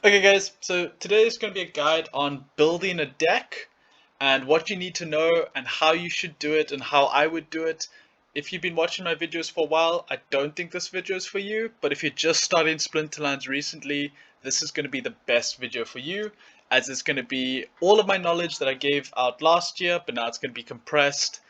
Okay guys, so today is going to be a guide on building a deck and what you need to know and how you should do it and how I would do it. If you've been watching my videos for a while, I don't think this video is for you, but if you're just starting Splinterlands recently, this is going to be the best video for you, as it's going to be all of my knowledge that I gave out last year, but now it's going to be compressed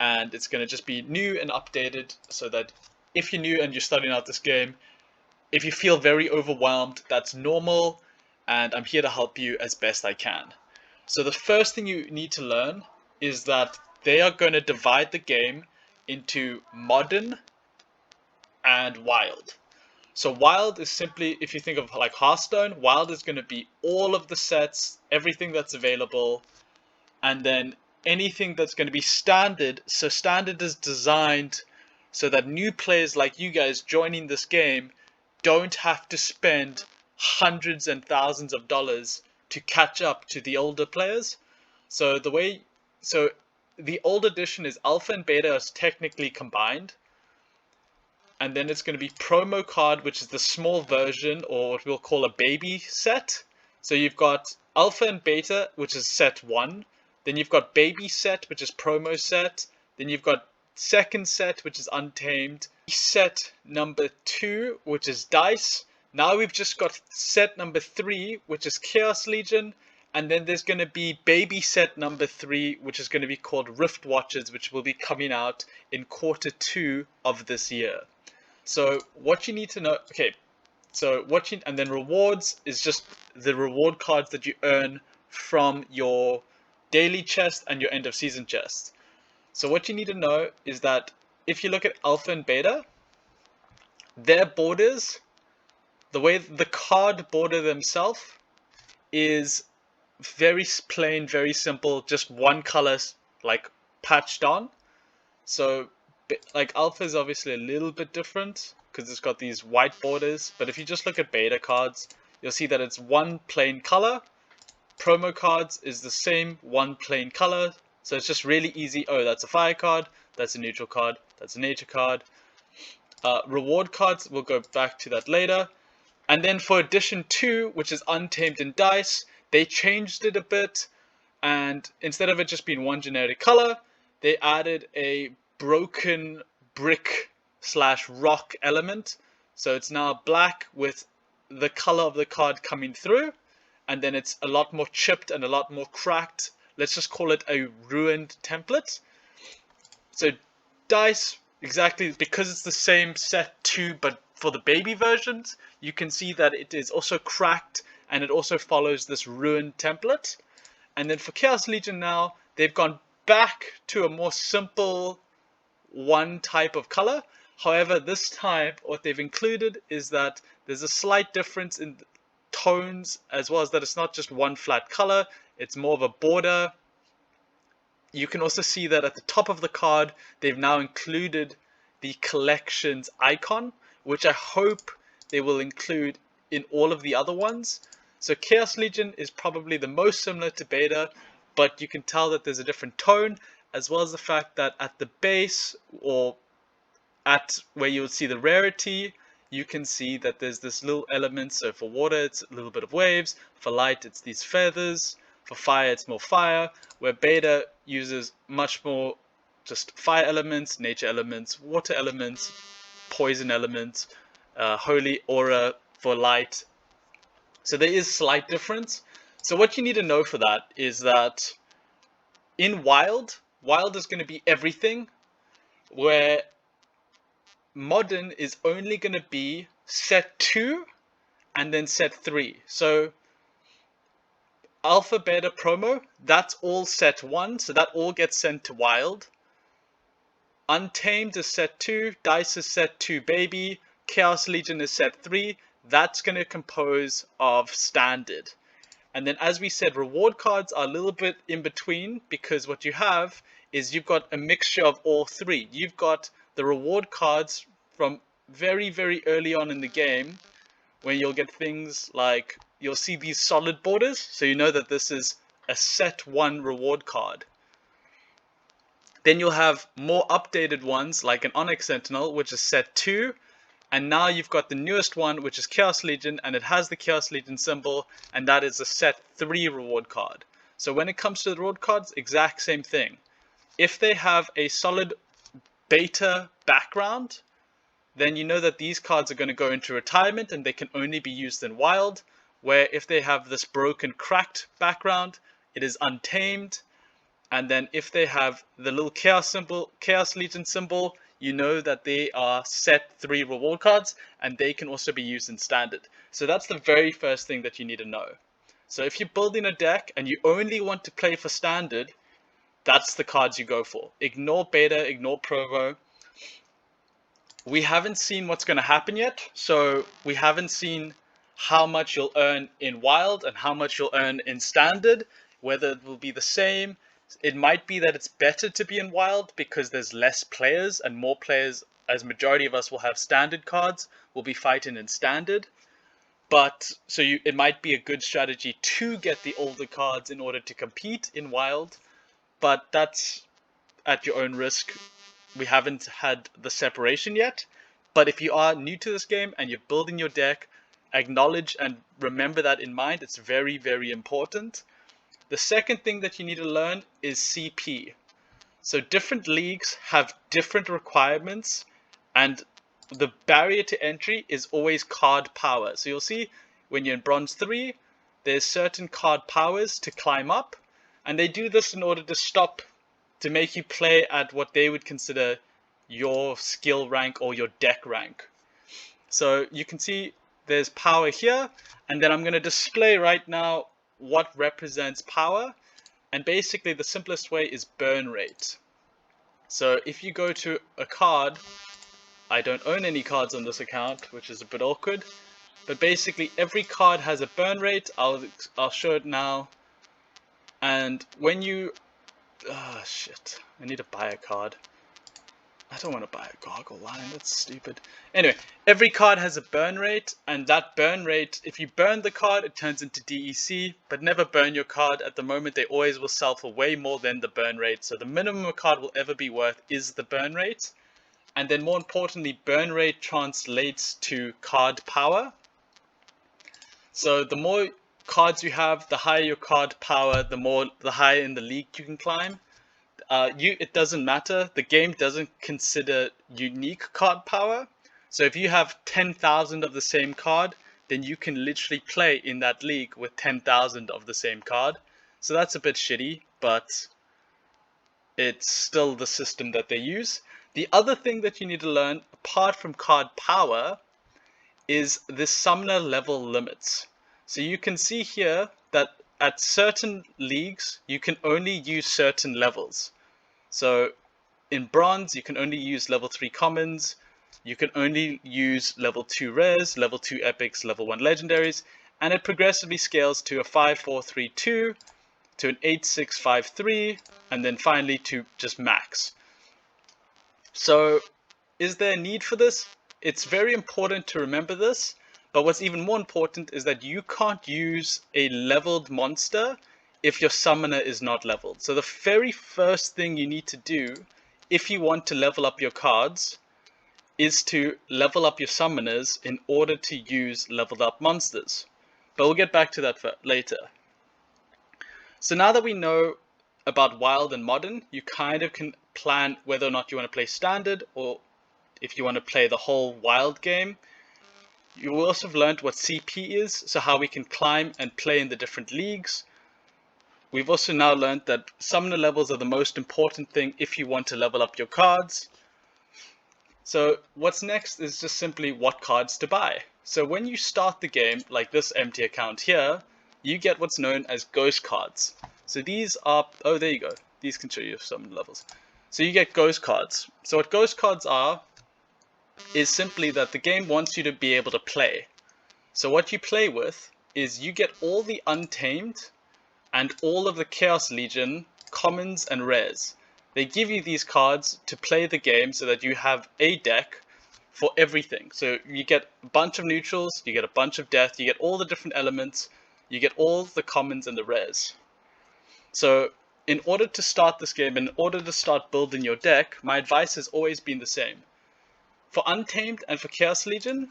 and it's going to just be new and updated so that if you're new and you're starting out this game, if you feel very overwhelmed, that's normal, and I'm here to help you as best I can. So the first thing you need to learn is that they are going to divide the game into modern and wild. So wild is simply, if you think of like Hearthstone, wild is going to be all of the sets, everything that's available, and then anything that's going to be standard. So standard is designed so that new players like you guys joining this game don't have to spend hundreds and thousands of dollars to catch up to the older players. So the old edition is alpha and beta is technically combined, and then it's going to be promo card, which is the small version, or what we'll call a baby set. So you've got alpha and beta, which is set 1, then you've got baby set, which is promo set, then you've got second set, which is untamed, set number 2, which is dice. Now we've just got set number 3, which is Chaos Legion, and then there's going to be baby set number 3, which is going to be called Rift Watchers, which will be coming out in Q2 of this year. So what you need to know, okay, so and then rewards is just the reward cards that you earn from your daily chest and your end of season chest. So what you need to know is that if you look at alpha and beta, their borders, the way the card border themselves is very plain, very simple, just one color like patched on. So like alpha is obviously a little bit different because it's got these white borders, but if you just look at beta cards, you'll see that it's one plain color. Promo cards is the same, one plain color. So it's just really easy. Oh, that's a fire card, that's a neutral card, that's a nature card. Reward cards, we'll go back to that later. And then for edition 2, which is untamed in dice, they changed it a bit, and instead of it just being one generic color, they added a broken brick / rock element. So it's now black with the color of the card coming through, and then it's a lot more chipped and a lot more cracked. Let's just call it a ruined template. So dice, exactly, because it's the same set 2, but for the baby versions, you can see that it is also cracked and it also follows this ruined template. And then for Chaos Legion now, they've gone back to a more simple one type of color. However, this time what they've included is that there's a slight difference in tones, as well as that it's not just one flat color, it's more of a border. You can also see that at the top of the card, they've now included the collections icon, which I hope they will include in all of the other ones. So Chaos Legion is probably the most similar to beta, but you can tell that there's a different tone, as well as the fact that at the base, or at where you would see the rarity, you can see that there's this little element. So for water, it's a little bit of waves. For light, it's these feathers. For fire, it's more fire, where beta uses much more just fire elements, nature elements, water elements, poison elements, holy aura for light. So there is slight difference. So what you need to know for that is that in wild is going to be everything, where modern is only going to be set 2 and then set 3. So alpha, beta, promo, that's all set 1, so that all gets sent to wild. Untamed is set 2, dice is set 2 baby, Chaos Legion is set 3, that's going to compose of standard. And then as we said, reward cards are a little bit in between, because what you have is you've got a mixture of all three. You've got the reward cards from very, very early on in the game, when you'll get things like, you'll see these solid borders, so you know that this is a set 1 reward card. Then you'll have more updated ones, like an Onyx Sentinel, which is set 2, And now you've got the newest one, which is Chaos Legion, and it has the Chaos Legion symbol, and that is a set 3 reward card. So when it comes to the reward cards, exact same thing. If they have a solid beta background, then you know that these cards are going to go into retirement and they can only be used in wild, where if they have this broken cracked background, it is untamed. And then if they have the little chaos symbol, Chaos Legion symbol, you know that they are set 3 reward cards and they can also be used in standard. So that's the very first thing that you need to know. So if you're building a deck and you only want to play for standard, that's the cards you go for. Ignore beta, ignore provo. We haven't seen what's going to happen yet, so we haven't seen how much you'll earn in wild and how much you'll earn in standard, whether it will be the same. It might be that it's better to be in wild because there's less players, and more players, as majority of us will have standard cards, will be fighting in standard. But so it might be a good strategy to get the older cards in order to compete in wild, but that's at your own risk. We haven't had the separation yet, but if you are new to this game and you're building your deck, acknowledge and remember that in mind. It's very, very important. The second thing that you need to learn is CP. So different leagues have different requirements, and the barrier to entry is always card power. So you'll see when you're in Bronze 3, there's certain card powers to climb up, and they do this in order to make you play at what they would consider your skill rank or your deck rank. So you can see there's power here, and then I'm going to display right now what represents power, and basically the simplest way is burn rate. So if you go to a card, I don't own any cards on this account, which is a bit awkward, but basically every card has a burn rate. I'll show it now. And when you shit, I need to buy a card. I don't want to buy a goggle line, that's stupid. Anyway, every card has a burn rate, and that burn rate, if you burn the card, it turns into DEC, but never burn your card. At the moment, they always will sell for way more than the burn rate, so the minimum a card will ever be worth is the burn rate. And then more importantly, burn rate translates to card power. So the more cards you have, the higher your card power, the higher in the league you can climb. It doesn't matter. The game doesn't consider unique card power. So if you have 10,000 of the same card, then you can literally play in that league with 10,000 of the same card. So that's a bit shitty, but it's still the system that they use. The other thing that you need to learn, apart from card power, is the summoner level limits. So you can see here that at certain leagues, you can only use certain levels. So in Bronze, you can only use level 3 commons, you can only use level 2 rares, level 2 epics, level 1 legendaries, and it progressively scales to a 5-4-3-2, to an 8-6-5-3, and then finally to just max. So is there a need for this? It's very important to remember this, but what's even more important is that you can't use a leveled monster if your summoner is not leveled. So the very first thing you need to do if you want to level up your cards is to level up your summoners in order to use leveled up monsters. But we'll get back to that later. So now that we know about Wild and Modern, you kind of can plan whether or not you want to play Standard or if you want to play the whole Wild game. You will also have learned what CP is, so how we can climb and play in the different leagues. We've also now learned that summoner levels are the most important thing if you want to level up your cards. So what's next is just simply what cards to buy. So when you start the game, like this empty account here, you get what's known as ghost cards. So these are, oh there you go, these can show you summoner levels. So you get ghost cards. So what ghost cards are is simply that the game wants you to be able to play. So what you play with is you get all the Untamed and all of the Chaos Legion commons and rares. They give you these cards to play the game so that you have a deck for everything. So you get a bunch of neutrals, you get a bunch of death, you get all the different elements, you get all the commons and the rares. So in order to start this game, in order to start building your deck, my advice has always been the same. For Untamed and for Chaos Legion,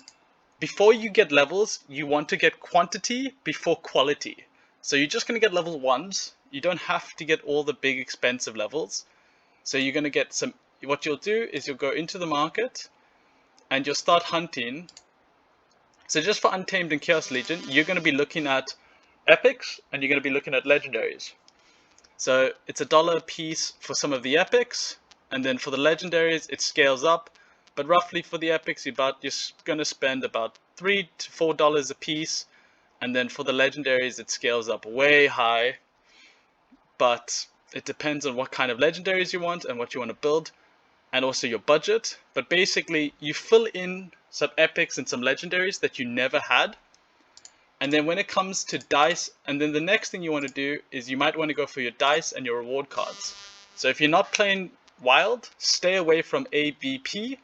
before you get levels, you want to get quantity before quality. So you're just going to get level 1s. You don't have to get all the big expensive levels. So you're going to get some, what you'll do is you'll go into the market and you'll start hunting. So just for Untamed and Chaos Legion, you're going to be looking at epics and you're going to be looking at legendaries. So it's $1 a piece for some of the epics, and then for the legendaries it scales up. But roughly for the epics, you're going to spend about $3 to $4 a piece, and then for the legendaries it scales up way high. But it depends on what kind of legendaries you want and what you want to build, and also your budget. But basically, you fill in some epics and some legendaries that you never had. And then when it comes to dice, and then the next thing you want to do is you might want to go for your dice and your reward cards. So if you're not playing wild, stay away from ABP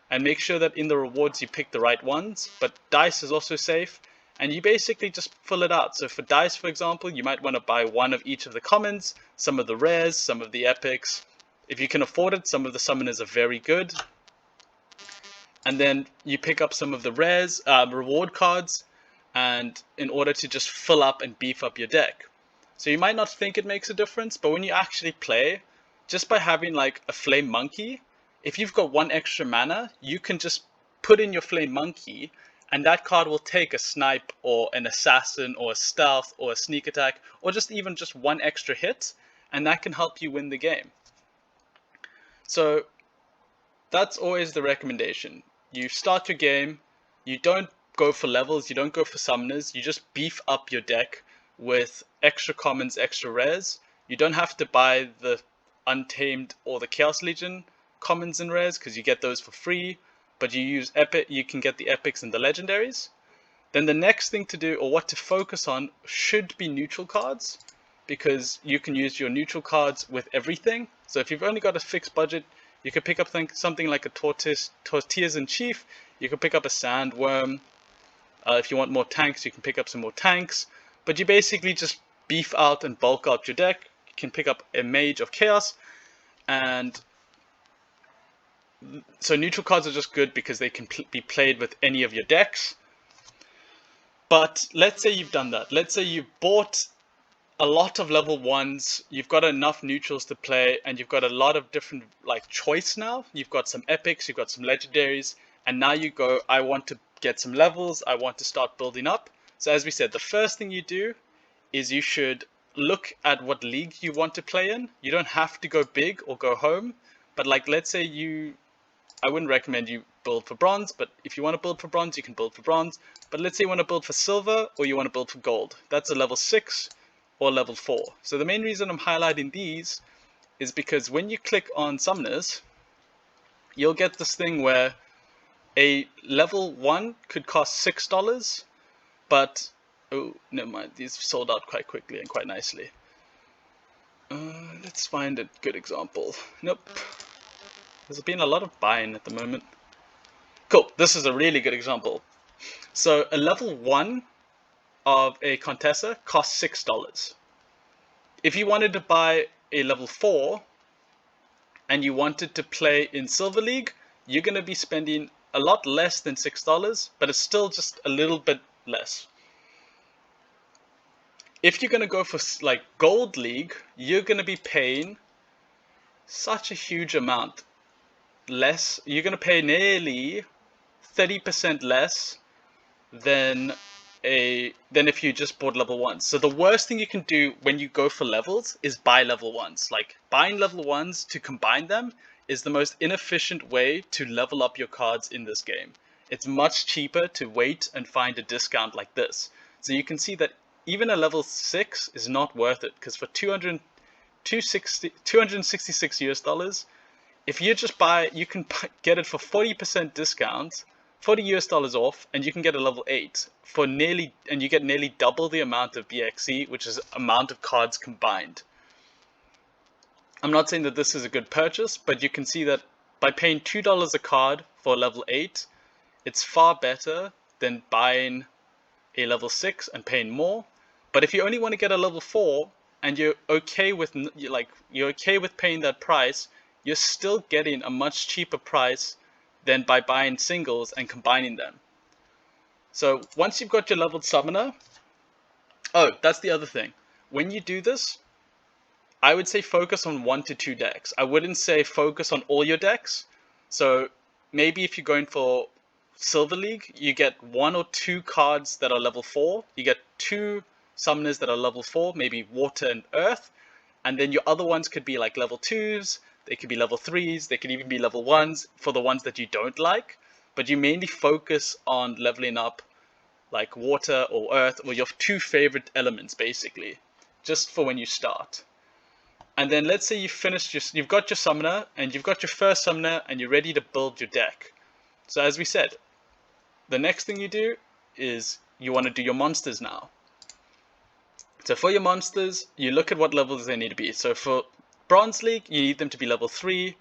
and make sure that in the rewards you pick the right ones. But dice is also safe, and you basically just fill it out. So for dice, for example, you might want to buy one of each of the commons, some of the rares, some of the epics. If you can afford it, some of the summoners are very good. And then you pick up some of the rares, reward cards, and in order to just fill up and beef up your deck. So you might not think it makes a difference, but when you actually play, just by having like a Flame Monkey, if you've got 1 extra mana, you can just put in your Flame Monkey, and that card will take a snipe or an assassin or a stealth or a sneak attack, or just even just 1 extra hit, and that can help you win the game. So that's always the recommendation. You start your game, you don't go for levels, you don't go for summoners, you just beef up your deck with extra commons, extra rares. You don't have to buy the Untamed or the Chaos Legion commons and rares because you get those for free, but you use epic, you can get the epics and the legendaries. Then the next thing to do, or what to focus on, should be neutral cards, because you can use your neutral cards with everything. So if you've only got a fixed budget, you could pick up something like a Tortillas in Chief, you can pick up a Sandworm. If you want more tanks, you can pick up some more tanks. But you basically just beef out and bulk out your deck. You can pick up a Mage of Chaos. And so neutral cards are just good because they can be played with any of your decks. But let's say you've done that. Let's say you've bought a lot of level 1s. You've got enough neutrals to play. And you've got a lot of different choice now. You've got some epics. You've got some legendaries. And now you go, I want to get some levels, I want to start building up. So as we said, the first thing you do is you should look at what league you want to play in. You don't have to go big or go home, but let's say I wouldn't recommend you build for bronze, but if you want to build for bronze, you can build for bronze. But let's say you want to build for silver or you want to build for gold. That's a level 6 or level 4. So the main reason I'm highlighting these is because when you click on summoners, you'll get this thing where a level 1 could cost $6, but oh, never mind, these sold out quite quickly and quite nicely. Let's find a good example. Nope, there's been a lot of buying at the moment. Cool, this is a really good example. So a level 1 of a Contessa costs $6. If you wanted to buy a level 4 and you wanted to play in Silver League, you're going to be spending a lot less than $6, but it's still just a little bit less. If you're going to go for Gold League, you're going to be paying such a huge amount less. You're going to pay nearly 30% less than if you just bought level 1s. So the worst thing you can do when you go for levels is buy level 1s. Buying level 1s to combine them is the most inefficient way to level up your cards in this game. It's much cheaper to wait and find a discount like this. So you can see that even a level 6 is not worth it, because for $266 US, if you just buy, you can get it for 40% discount, $40 US off, and you can get a level 8 for and you get nearly double the amount of BXC, which is amount of cards combined. I'm not saying that this is a good purchase, but you can see that by paying $2 a card for level 8, it's far better than buying a level 6 and paying more. But if you only want to get a level 4 and you're okay with paying that price, you're still getting a much cheaper price than by buying singles and combining them. So once you've got your leveled summoner, oh, that's the other thing. When you do this, I would say focus on 1 to 2 decks. I wouldn't say focus on all your decks. So maybe if you're going for Silver League, you get 1 or 2 cards that are level 4. You get 2 summoners that are level 4, maybe Water and Earth. And then your other ones could be like level 2s, they could be level 3s, they could even be level 1s for the ones that you don't like. But you mainly focus on leveling up like Water or Earth, or your 2 favorite elements basically, just for when you start. And then let's say you've got your summoner, and you've got your first summoner, and you're ready to build your deck. So as we said, the next thing you do is you want to do your monsters now. So for your monsters, you look at what levels they need to be. So for Bronze League, you need them to be level 3.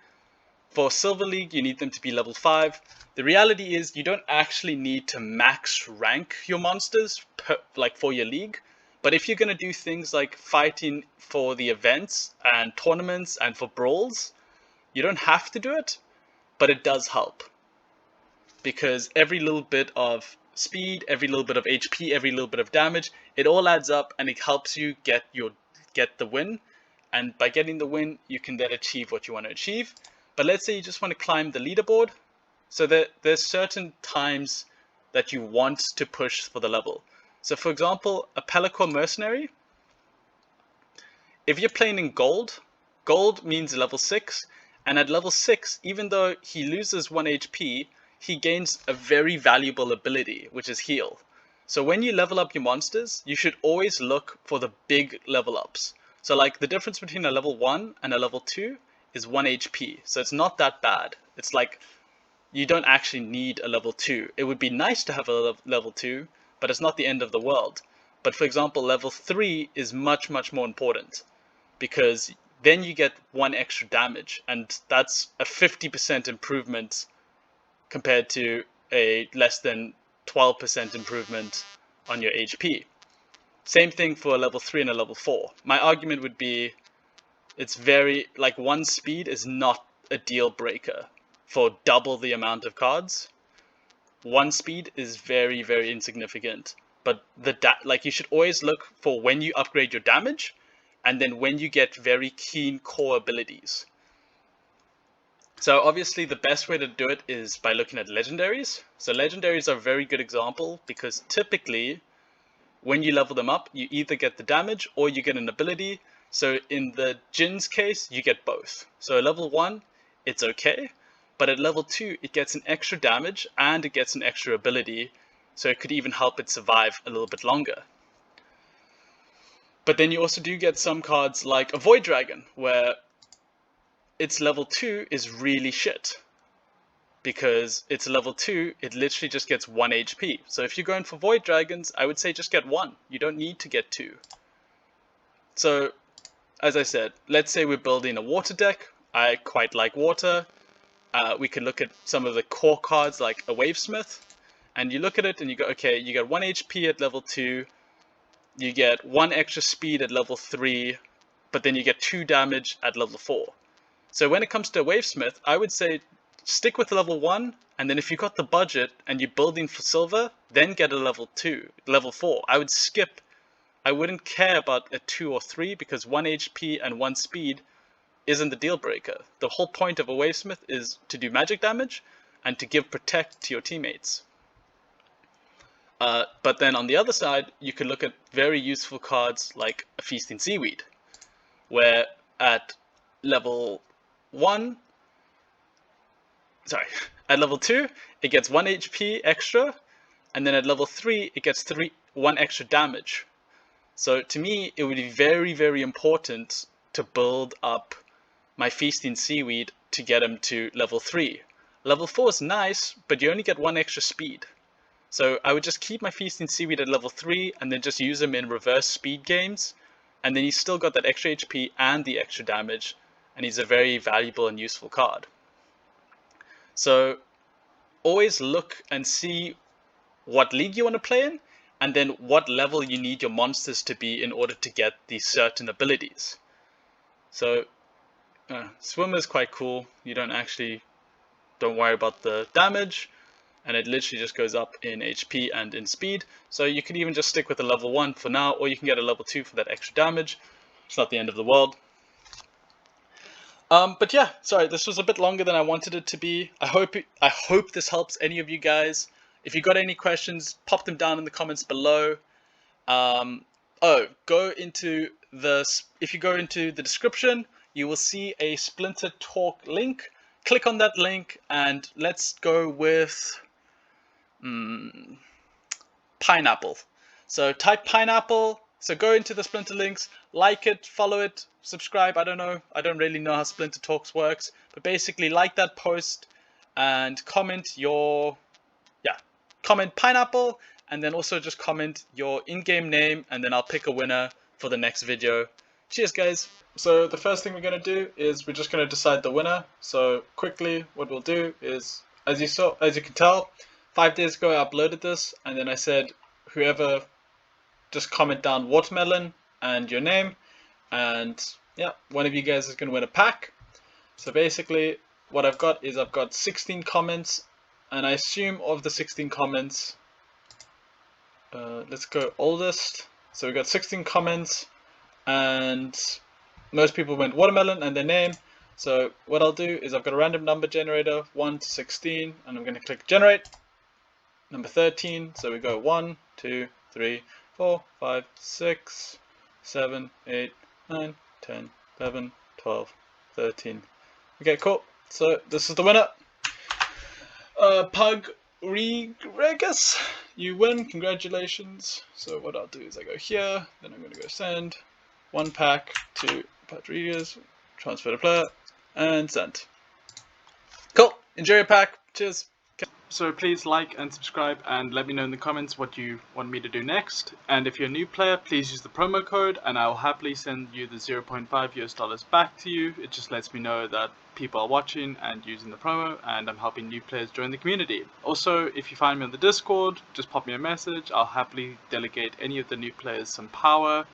For Silver League, you need them to be level 5. The reality is you don't actually need to max rank your monsters for your league. But if you're going to do things like fighting for the events and tournaments and for brawls, you don't have to do it, but it does help. Because every little bit of speed, every little bit of HP, every little bit of damage, it all adds up and it helps you get the win. And by getting the win, you can then achieve what you want to achieve. But let's say you just want to climb the leaderboard. So there's certain times that you want to push for the level. So for example, a Pelacor Mercenary, if you're playing in gold, gold means level 6. And at level 6, even though he loses 1 HP, he gains a very valuable ability, which is heal. So when you level up your monsters, you should always look for the big level ups. So like the difference between a level 1 and a level 2 is 1 HP. So it's not that bad. It's like you don't actually need a level 2. It would be nice to have a level 2, but it's not the end of the world. But for example, level 3 is much, much more important, because then you get 1 extra damage, and that's a 50% improvement compared to a less than 12% improvement on your HP. Same thing for a level 3 and a level 4. My argument would be it's very, like 1 speed is not a deal breaker for double the amount of cards. 1 speed is very, very insignificant. But you should always look for when you upgrade your damage, and then when you get very keen core abilities. So obviously the best way to do it is by looking at legendaries. So legendaries are a very good example, because typically when you level them up, you either get the damage or you get an ability. So in the Jin's case, you get both. So at level 1, it's okay. But at level 2, it gets an extra damage and it gets an extra ability. So it could even help it survive a little bit longer. But then you also do get some cards like a Void Dragon, where its level 2 is really shit. Because it's level 2, it literally just gets 1 HP. So if you're going for Void Dragons, I would say just get 1. You don't need to get 2. So, as I said, let's say we're building a water deck. I quite like water. We can look at some of the core cards like a Wavesmith. And you look at it and you go, okay, you get 1 HP at level 2. You get 1 extra speed at level 3. But then you get 2 damage at level 4. So when it comes to a Wavesmith, I would say stick with level 1, and then if you've got the budget and you're building for silver, then get a level 4. I would skip. I wouldn't care about a 2 or 3, because 1 HP and 1 speed isn't the deal breaker. The whole point of a Wavesmith is to do magic damage and to give protect to your teammates. But then on the other side, you could look at very useful cards like a Feasting Seaweed, where at level 2, it gets 1 HP extra, and then at level 3, it gets 1 extra damage. So to me, it would be very, very important to build up my Feasting Seaweed to get him to level 3. Level 4 is nice, but you only get 1 extra speed. So I would just keep my Feasting Seaweed at level 3, and then just use him in reverse speed games, and then he's still got that extra HP and the extra damage, and he's a very valuable and useful card. So always look and see what league you want to play in, and then what level you need your monsters to be in order to get these certain abilities. So Swimmer is quite cool. You don't actually don't worry about the damage, and it literally just goes up in HP and in speed. So you can even just stick with a level 1 for now, or you can get a level 2 for that extra damage. It's not the end of the world. But yeah, sorry, this was a bit longer than I wanted it to be. I hope this helps any of you guys. If you got any questions, pop them down in the comments below. If you go into the description, you will see a Splinter Talk link. Click on that link and let's go with pineapple. So type pineapple. So go into the Splinter links, like it, follow it, subscribe. I don't know. I don't really know how Splinter Talks works, but basically like that post and comment comment pineapple, and then also just comment your in-game name, and then I'll pick a winner for the next video. Cheers, guys. So the first thing we're going to do is we're just going to decide the winner. So quickly, what we'll do is, as you can tell, 5 days ago I uploaded this, and then I said whoever, just comment down watermelon and your name, and yeah, one of you guys is going to win a pack. So basically what I've got is I've got 16 comments, and I assume of the 16 comments, let's go oldest. So we got 16 comments, and most people went watermelon and their name. So what I'll do is I've got a random number generator, 1 to 16, and I'm going to click generate. Number 13, so we go 1, 2, 3, 4, 5, 6, 7, 8, 9, 10, 11, 12, 13. Okay, cool. So this is the winner. Pug Regas, you win, congratulations. So what I'll do is I go here, then I'm going to go send 1 pack to Rodriguez, transfer to player, and send. Cool, enjoy your pack, cheers. So please like and subscribe and let me know in the comments what you want me to do next. And if you're a new player, please use the promo code and I'll happily send you the $0.5 back to you. It just lets me know that people are watching and using the promo, and I'm helping new players join the community. Also, if you find me on the Discord, just pop me a message. I'll happily delegate any of the new players some power.